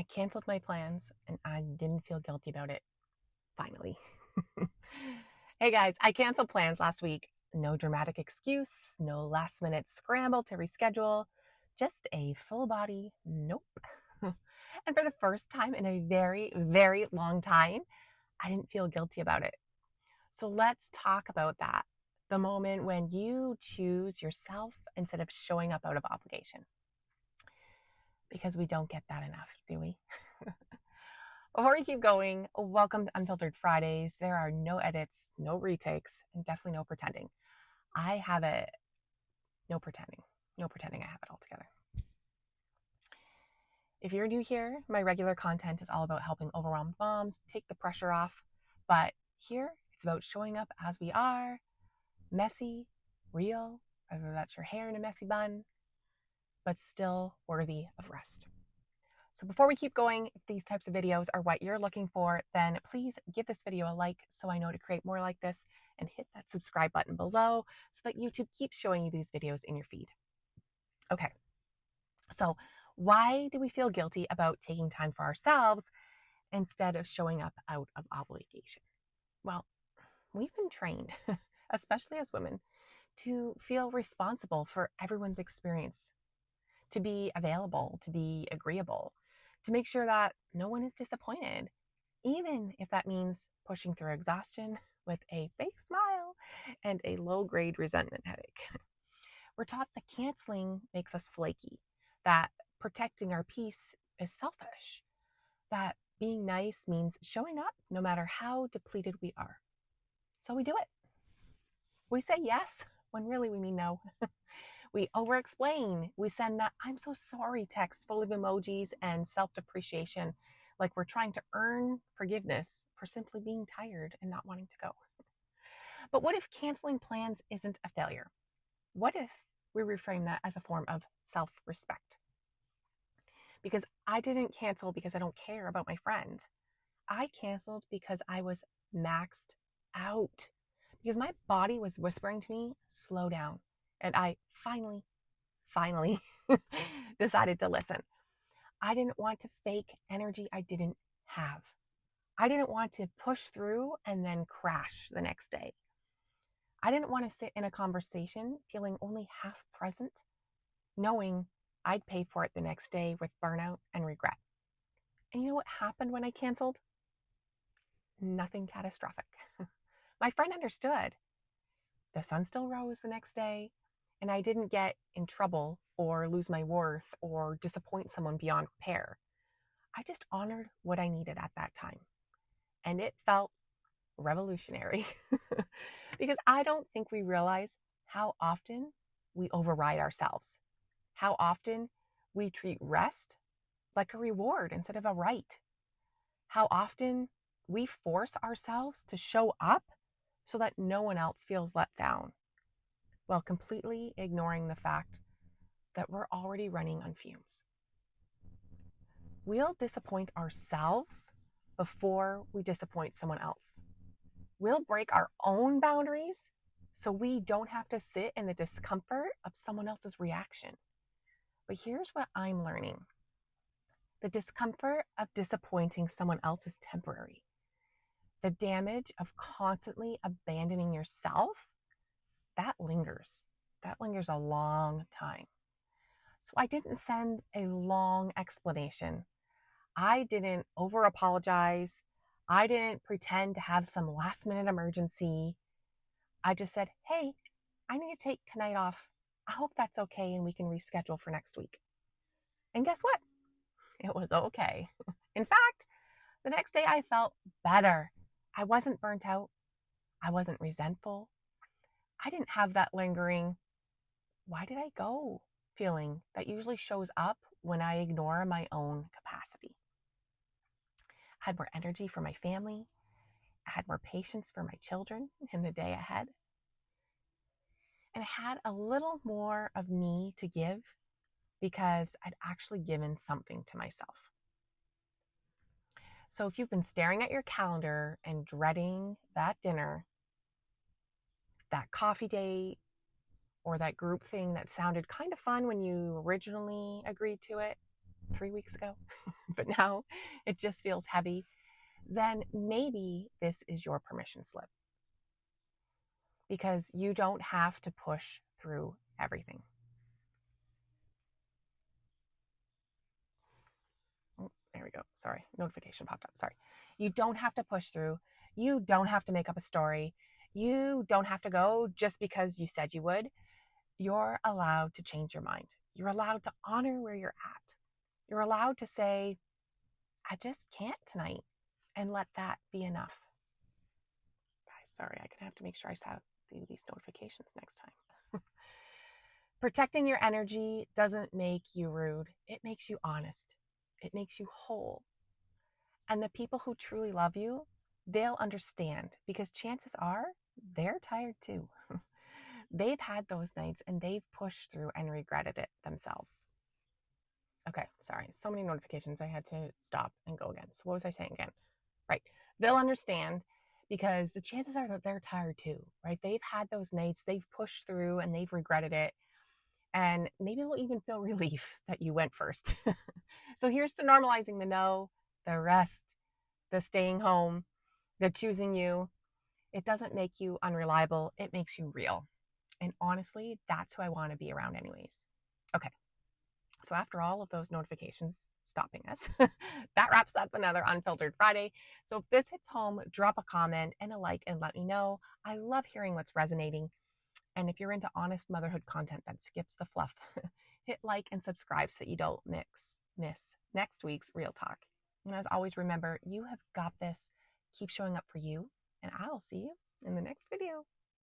I canceled my plans and I didn't feel guilty about it. Finally. Hey guys, I canceled plans last week. No dramatic excuse, no last minute scramble to reschedule, just a full body nope. And for the first time in a very, very long time, I didn't feel guilty about it. So let's talk about that. The moment when you choose yourself instead of showing up out of obligation. Because we don't get that enough, do we? Before we keep going, welcome to Unfiltered Fridays. There are no edits, no retakes, and definitely no pretending. I have it, no pretending. No pretending I have it all together. If you're new here, my regular content is all about helping overwhelmed moms take the pressure off. But here, it's about showing up as we are, messy, real, whether that's your hair in a messy bun, but still worthy of rest. So before we keep going, if these types of videos are what you're looking for, then please give this video a like so I know to create more like this, and hit that subscribe button below so that YouTube keeps showing you these videos in your feed. Okay, so why do we feel guilty about taking time for ourselves instead of showing up out of obligation? Well, we've been trained, especially as women, to feel responsible for everyone's experience, to be available, to be agreeable, to make sure that no one is disappointed, even if that means pushing through exhaustion with a fake smile and a low-grade resentment headache. We're taught that canceling makes us flaky, that protecting our peace is selfish, that being nice means showing up no matter how depleted we are. So we do it. We say yes when really we mean no. We over-explain. We send that "I'm so sorry" text full of emojis and self-depreciation, like we're trying to earn forgiveness for simply being tired and not wanting to go. But what if canceling plans isn't a failure? What if we reframe that as a form of self-respect? Because I didn't cancel because I don't care about my friend. I canceled because I was maxed out. Because my body was whispering to me, slow down. And I finally decided to listen. I didn't want to fake energy I didn't have. I didn't want to push through and then crash the next day. I didn't want to sit in a conversation feeling only half present, knowing I'd pay for it the next day with burnout and regret. And you know what happened when I canceled? Nothing catastrophic. My friend understood. The sun still rose the next day, and I didn't get in trouble or lose my worth or disappoint someone beyond repair. I just honored what I needed at that time. And it felt revolutionary because I don't think we realize how often we override ourselves, how often we treat rest like a reward instead of a right, how often we force ourselves to show up so that no one else feels let down, while completely ignoring the fact that we're already running on fumes. We'll disappoint ourselves before we disappoint someone else. We'll break our own boundaries so we don't have to sit in the discomfort of someone else's reaction. But here's what I'm learning. The discomfort of disappointing someone else is temporary. The damage of constantly abandoning yourself, that lingers. That lingers a long time. So I didn't send a long explanation. I didn't over apologize. I didn't pretend to have some last minute emergency. I just said, hey, I need to take tonight off. I hope that's okay and we can reschedule for next week. And guess what? It was okay. In fact, the next day I felt better. I wasn't burnt out. I wasn't resentful. I didn't have that lingering, why did I go feeling that usually shows up when I ignore my own capacity. I had more energy for my family. I had more patience for my children in the day ahead. And I had a little more of me to give because I'd actually given something to myself. So if you've been staring at your calendar and dreading that dinner, that coffee date, or that group thing that sounded kind of fun when you originally agreed to it, 3 weeks ago, but now it just feels heavy, then maybe this is your permission slip, because you don't have to push through everything. Oh, there we go. Sorry, notification popped up. Sorry. You don't have to push through. You don't have to make up a story. You don't have to go just because you said you would. You're allowed to change your mind. You're allowed to honor where you're at. You're allowed to say, I just can't tonight, and let that be enough. Guys, sorry, I'm going to have to make sure I do these notifications next time. Protecting your energy doesn't make you rude. It makes you honest. It makes you whole. And the people who truly love you, they'll understand, because chances are they're tired too. They've had those nights and they've pushed through and regretted it themselves. Okay, sorry. So many notifications. I had to stop and go again. So what was I saying again? Right. They'll understand, because the chances are that they're tired too, right? They've had those nights, they've pushed through and they've regretted it. And maybe they'll even feel relief that you went first. So here's to normalizing the no, the rest, the staying home, the choosing you. It doesn't make you unreliable. It makes you real. And honestly, that's who I want to be around anyways. Okay. So after all of those notifications stopping us, that wraps up another Unfiltered Friday. So if this hits home, drop a comment and a like and let me know. I love hearing what's resonating. And if you're into honest motherhood content that skips the fluff, hit like and subscribe so that you don't miss next week's Real Talk. And as always, remember, you have got this. Keep showing up for you, and I will see you in the next video.